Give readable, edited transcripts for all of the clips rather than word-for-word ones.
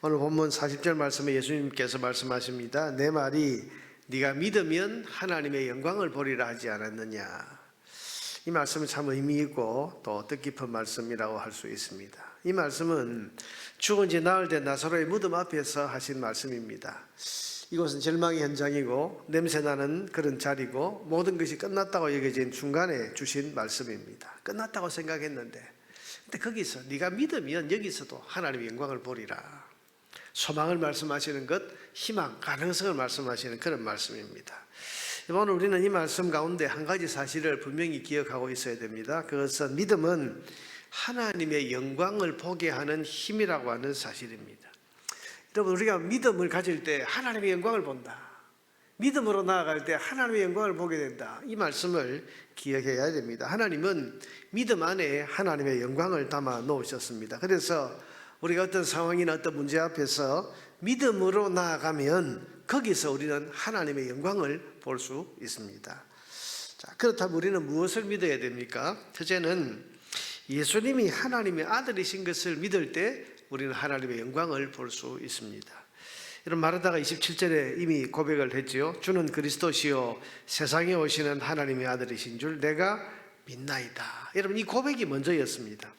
오늘 본문 40절 말씀에 예수님께서 말씀하십니다. 내 말이 네가 믿으면 하나님의 영광을 보리라 하지 않았느냐. 이 말씀은 참 의미 있고 또 뜻깊은 말씀이라고 할 수 있습니다. 이 말씀은 죽은 지 나흘 된 나사로의 무덤 앞에서 하신 말씀입니다. 이곳은 절망의 현장이고 냄새나는 그런 자리고 모든 것이 끝났다고 여겨진 중간에 주신 말씀입니다. 끝났다고 생각했는데 근데 거기서 네가 믿으면 여기서도 하나님의 영광을 보리라. 소망을 말씀하시는 것, 희망, 가능성을 말씀하시는 그런 말씀입니다. 오늘 우리는 이 말씀 가운데 한 가지 사실을 분명히 기억하고 있어야 됩니다. 그것은 믿음은 하나님의 영광을 보게 하는 힘이라고 하는 사실입니다. 여러분, 우리가 믿음을 가질 때 하나님의 영광을 본다. 믿음으로 나아갈 때 하나님의 영광을 보게 된다. 이 말씀을 기억해야 됩니다. 하나님은 믿음 안에 하나님의 영광을 담아 놓으셨습니다. 그래서 우리가 어떤 상황이나 어떤 문제 앞에서 믿음으로 나아가면 거기서 우리는 하나님의 영광을 볼 수 있습니다. 자, 그렇다면 우리는 무엇을 믿어야 됩니까? 첫째는 예수님이 하나님의 아들이신 것을 믿을 때 우리는 하나님의 영광을 볼 수 있습니다. 이런 마르다가 27절에 이미 고백을 했지요. 주는 그리스도시요 세상에 오시는 하나님의 아들이신 줄 내가 믿나이다. 여러분, 이 고백이 먼저였습니다.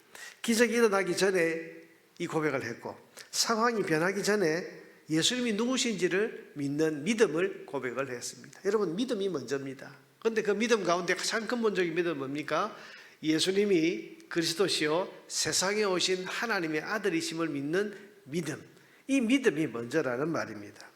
기적이 일어나기 전에 이 고백을 했고 상황이 변하기 전에 예수님이 누구신지를 믿는 믿음을 고백을 했습니다. 여러분, 믿음이 먼저입니다. 그런데 그 믿음 가운데 가장 근본적인 믿음은 뭡니까? 예수님이 그리스도시요 세상에 오신 하나님의 아들이심을 믿는 믿음, 이 믿음이 먼저라는 말입니다.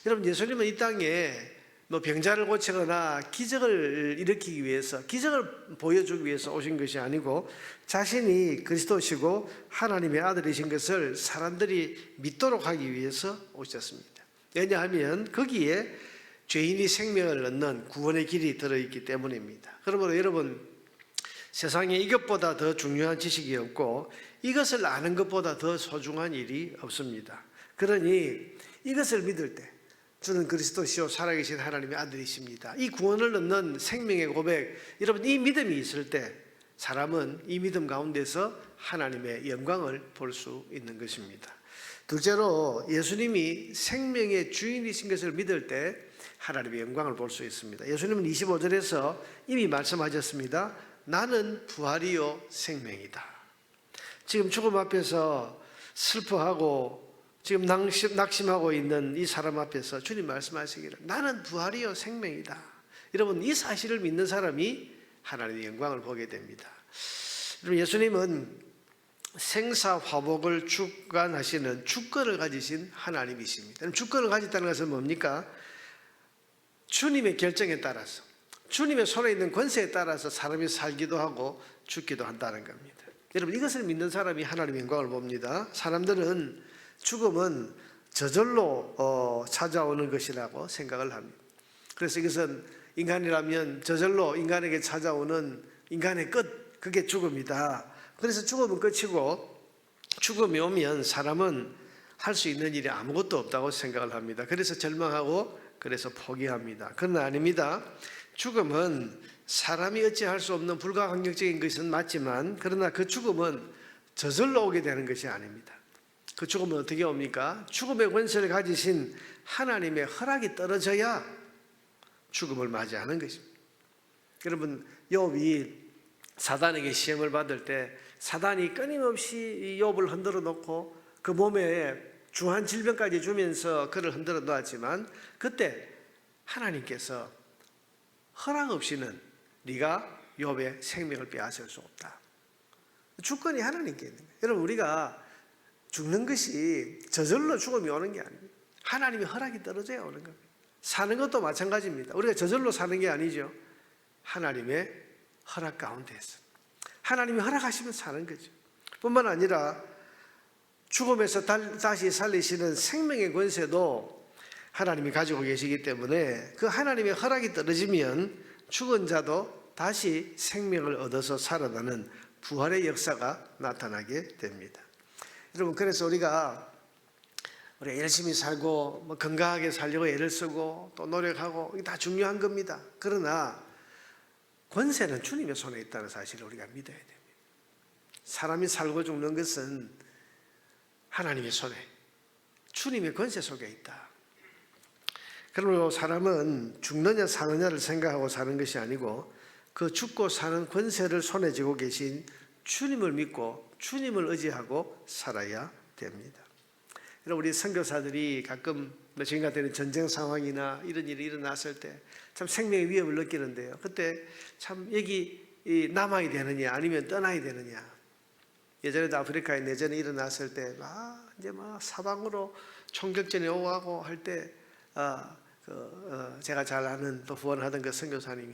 여러분, 예수님은 이 땅에 병자를 고치거나 기적을 일으키기 위해서, 기적을 보여주기 위해서 오신 것이 아니고 자신이 그리스도시고 하나님의 아들이신 것을 사람들이 믿도록 하기 위해서 오셨습니다. 왜냐하면 거기에 죄인이 생명을 얻는 구원의 길이 들어있기 때문입니다. 그러므로 여러분, 세상에 이것보다 더 중요한 지식이 없고 이것을 아는 것보다 더 소중한 일이 없습니다. 그러니 이것을 믿을 때 주는 그리스도시요 살아계신 하나님의 아들이십니다. 이 구원을 얻는 생명의 고백, 여러분, 이 믿음이 있을 때 사람은 이 믿음 가운데서 하나님의 영광을 볼 수 있는 것입니다. 둘째로 예수님이 생명의 주인이신 것을 믿을 때 하나님의 영광을 볼 수 있습니다. 예수님은 25절에서 이미 말씀하셨습니다. 나는 부활이요 생명이다. 지금 죽음 앞에서 슬퍼하고 지금 낙심하고 있는 이 사람 앞에서 주님 말씀하시기를 나는 부활이요 생명이다. 여러분, 이 사실을 믿는 사람이 하나님의 영광을 보게 됩니다. 여러분, 예수님은 생사화복을 주관하시는 주권을 가지신 하나님이십니다. 주권을 가졌다는 것은 뭡니까? 주님의 결정에 따라서, 주님의 손에 있는 권세에 따라서 사람이 살기도 하고 죽기도 한다는 겁니다. 여러분, 이것을 믿는 사람이 하나님의 영광을 봅니다. 사람들은 죽음은 저절로 찾아오는 것이라고 생각을 합니다. 그래서 이것은 인간이라면 저절로 인간에게 찾아오는 인간의 끝, 그게 죽음이다. 그래서 죽음은 끝이고 죽음이 오면 사람은 할 수 있는 일이 아무것도 없다고 생각을 합니다. 그래서 절망하고 그래서 포기합니다. 그러나 아닙니다. 죽음은 사람이 어찌할 수 없는 불가항력적인 것은 맞지만 그러나 그 죽음은 저절로 오게 되는 것이 아닙니다. 그 죽음은 어떻게 옵니까? 죽음의 권세를 가지신 하나님의 허락이 떨어져야 죽음을 맞이하는 것입니다. 여러분, 욥이 사단에게 시험을 받을 때 사단이 끊임없이 욥을 흔들어 놓고 그 몸에 중한 질병까지 주면서 그를 흔들어 놓았지만 그때 하나님께서 허락 없이는 네가 욥의 생명을 빼앗을 수 없다. 주권이 하나님께 있는 거예요. 여러분, 우리가 죽는 것이 저절로 죽음이 오는 게 아닙니다. 하나님의 허락이 떨어져야 오는 겁니다. 사는 것도 마찬가지입니다. 우리가 저절로 사는 게 아니죠. 하나님의 허락 가운데에서 하나님이 허락하시면 사는 거죠. 뿐만 아니라 죽음에서 다시 살리시는 생명의 권세도 하나님이 가지고 계시기 때문에 그 하나님의 허락이 떨어지면 죽은 자도 다시 생명을 얻어서 살아나는 부활의 역사가 나타나게 됩니다. 여러분, 그래서 우리가 열심히 살고 건강하게 살려고 애를 쓰고 또 노력하고 이게 다 중요한 겁니다. 그러나 권세는 주님의 손에 있다는 사실을 우리가 믿어야 됩니다. 사람이 살고 죽는 것은 하나님의 손에, 주님의 권세 속에 있다. 그러므로 사람은 죽느냐 사느냐를 생각하고 사는 것이 아니고 그 죽고 사는 권세를 손에 쥐고 계신 주님을 믿고 주님을 의지하고 살아야 됩니다. 우리 선교사들이 가끔 지금 같은 전쟁 상황이나 이런 일이 일어났을 때 참 생명의 위협을 느끼는데요. 그때 참 여기 남아야 되느냐 아니면 떠나야 되느냐. 예전에도 아프리카에 내전이 일어났을 때 이제 사방으로 총격전이 오고 하고 할 때 제가 잘 아는 또 후원하던 그 선교사님이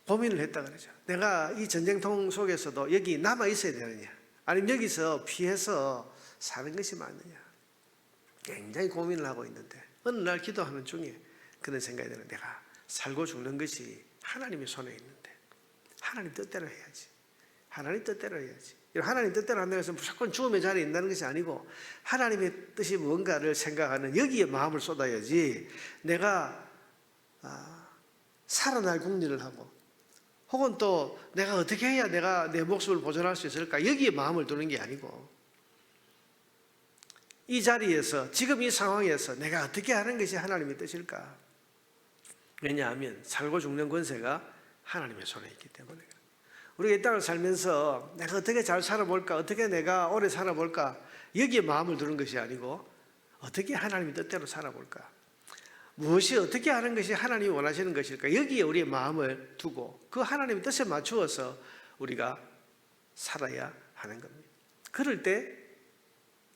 고민을 했다 그러죠. 내가 이 전쟁통 속에서도 여기 남아 있어야 되느냐 아니면 여기서 피해서 사는 것이 맞느냐. 굉장히 고민을 하고 있는데 어느 날 기도하는 중에 그런 생각이 드는 내가 살고 죽는 것이 하나님의 손에 있는데 하나님 뜻대로 해야지. 하나님 뜻대로 해야지. 하나님 뜻대로 한다고 해서 무조건 죽음의 자리에 있다는 것이 아니고 하나님의 뜻이 뭔가를 생각하는 여기에 마음을 쏟아야지 내가 살아날 궁리를 하고 혹은 또 내가 어떻게 해야 내가 내 목숨을 보존할 수 있을까 여기에 마음을 두는 게 아니고 이 자리에서 지금 이 상황에서 내가 어떻게 하는 것이 하나님의 뜻일까? 왜냐하면 살고 죽는 권세가 하나님의 손에 있기 때문에 우리가 이 땅을 살면서 내가 어떻게 잘 살아볼까? 어떻게 내가 오래 살아볼까? 여기에 마음을 두는 것이 아니고 어떻게 하나님의 뜻대로 살아볼까? 무엇이 어떻게 하는 것이 하나님이 원하시는 것일까? 여기에 우리의 마음을 두고 그 하나님의 뜻에 맞추어서 우리가 살아야 하는 겁니다. 그럴 때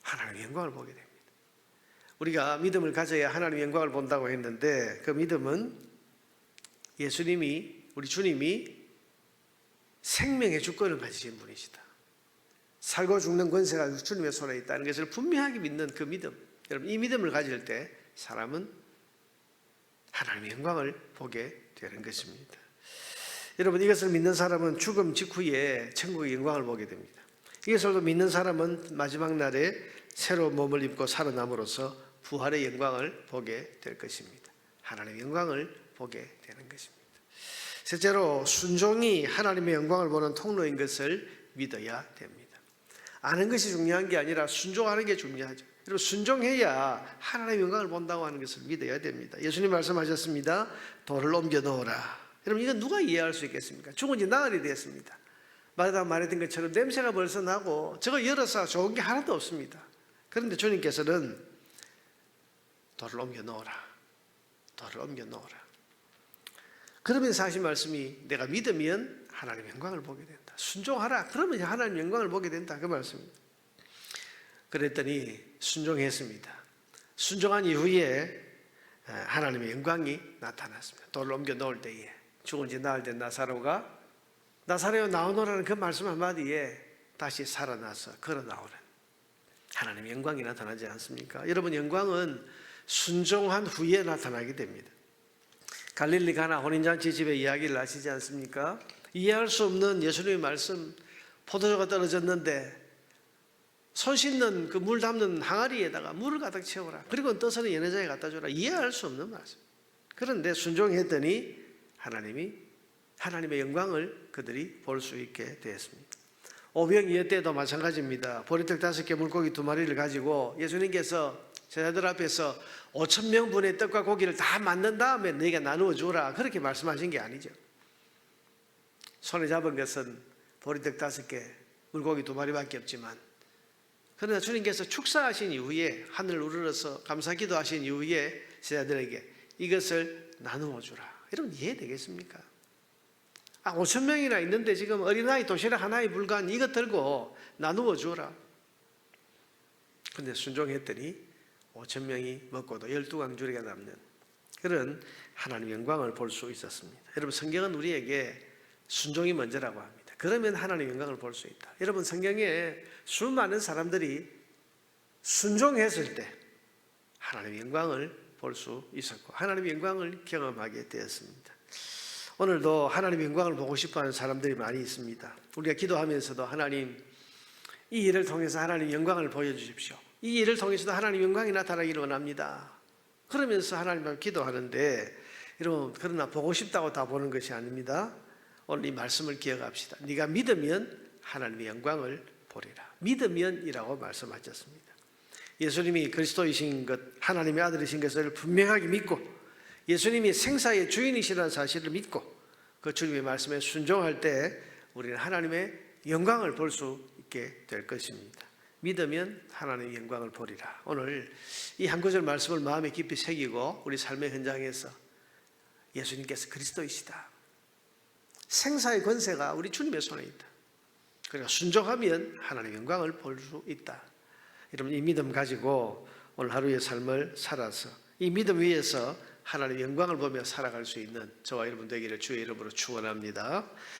하나님의 영광을 보게 됩니다. 우리가 믿음을 가져야 하나님의 영광을 본다고 했는데 그 믿음은 예수님이 우리 주님이 생명의 주권을 가지신 분이시다. 살고 죽는 권세가 주님의 손에 있다는 것을 분명하게 믿는 그 믿음. 여러분 이 믿음을 가질 때 사람은 하나님의 영광을 보게 되는 것입니다. 여러분 이것을 믿는 사람은 죽음 직후에 천국의 영광을 보게 됩니다. 이것을 믿는 사람은 마지막 날에 새로운 몸을 입고 살아남으로써 부활의 영광을 보게 될 것입니다. 하나님의 영광을 보게 되는 것입니다. 셋째로 순종이 하나님의 영광을 보는 통로인 것을 믿어야 됩니다. 아는 것이 중요한 게 아니라 순종하는 게 중요하죠. 그리고 순종해야 하나님의 영광을 본다고 하는 것을 믿어야 됩니다. 예수님 말씀하셨습니다. 돌을 옮겨 놓으라. 여러분 이건 누가 이해할 수 있겠습니까? 죽은 지 나흘이 됐습니다. 말했던 것처럼 냄새가 벌써 나고 저거 열어서 좋은 게 하나도 없습니다. 그런데 주님께서는 돌을 옮겨 놓으라. 돌을 옮겨 놓으라. 그러면서 하신 말씀이 내가 믿으면 하나님의 영광을 보게 된다. 순종하라. 그러면 하나님의 영광을 보게 된다. 그 말씀입니다. 그랬더니 순종했습니다. 순종한 이후에 하나님의 영광이 나타났습니다. 돌을 옮겨 놓을 때에 죽은 지 나흘 된 나사로여 나오노라는 그 말씀 한마디에 다시 살아나서 걸어 나오는 하나님의 영광이 나타나지 않습니까? 여러분 영광은 순종한 후에 나타나게 됩니다. 갈릴리 가나 혼인잔치 집의 이야기를 아시지 않습니까? 이해할 수 없는 예수님의 말씀, 포도주가 떨어졌는데 손 씻는 그 물 담는 항아리에다가 물을 가득 채워라. 그리고 떠서는 연회장에 갖다 줘라. 이해할 수 없는 말씀. 그런데 순종했더니 하나님의 영광을 그들이 볼 수 있게 되었습니다. 오병이어 때도 마찬가지입니다. 보리떡 5개 물고기 2마리를 가지고 예수님께서 제자들 앞에서 5,000명분의 떡과 고기를 다 만든 다음에 너희가 나누어 주라 그렇게 말씀하신 게 아니죠. 손에 잡은 것은 보리떡 5개 물고기 2마리밖에 없지만 그러나 주님께서 축사하신 이후에 하늘을 우러러서 감사기도 하신 이후에 제자들에게 이것을 나누어 주라. 여러분 이해되겠습니까? 5,000명이나 있는데 지금 어린아이 도시락 하나에 불과한 이것 들고 나누어 주라. 그런데 순종했더니 5,000명이 먹고도 12강줄기가 남는 그런 하나님의 영광을 볼 수 있었습니다. 여러분 성경은 우리에게 순종이 먼저라고 합니다. 그러면 하나님의 영광을 볼 수 있다. 여러분 성경에 수많은 사람들이 순종했을 때 하나님의 영광을 볼 수 있었고 하나님의 영광을 경험하게 되었습니다. 오늘도 하나님의 영광을 보고 싶어하는 사람들이 많이 있습니다. 우리가 기도하면서도 하나님 이 일을 통해서 하나님의 영광을 보여주십시오. 이 일을 통해서도 하나님의 영광이 나타나기를 원합니다. 그러면서 하나님 앞에 기도하는데 여러분 그러나 보고 싶다고 다 보는 것이 아닙니다. 오늘 이 말씀을 기억합시다. 네가 믿으면 하나님의 영광을 보리라. 믿으면이라고 말씀하셨습니다. 예수님이 그리스도이신 것, 하나님의 아들이신 것을 분명하게 믿고 예수님이 생사의 주인이시라는 사실을 믿고 그 주님의 말씀에 순종할 때 우리는 하나님의 영광을 볼 수 있게 될 것입니다. 믿으면 하나님의 영광을 보리라. 오늘 이 한 구절 말씀을 마음에 깊이 새기고 우리 삶의 현장에서 예수님께서 그리스도이시다. 생사의 권세가 우리 주님의 손에 있다. 그러니까 순종하면 하나님의 영광을 볼 수 있다. 여러분 이 믿음 가지고 오늘 하루의 삶을 살아서 이 믿음 위에서 하나님의 영광을 보며 살아갈 수 있는 저와 여러분 되기를 주의 이름으로 축원합니다.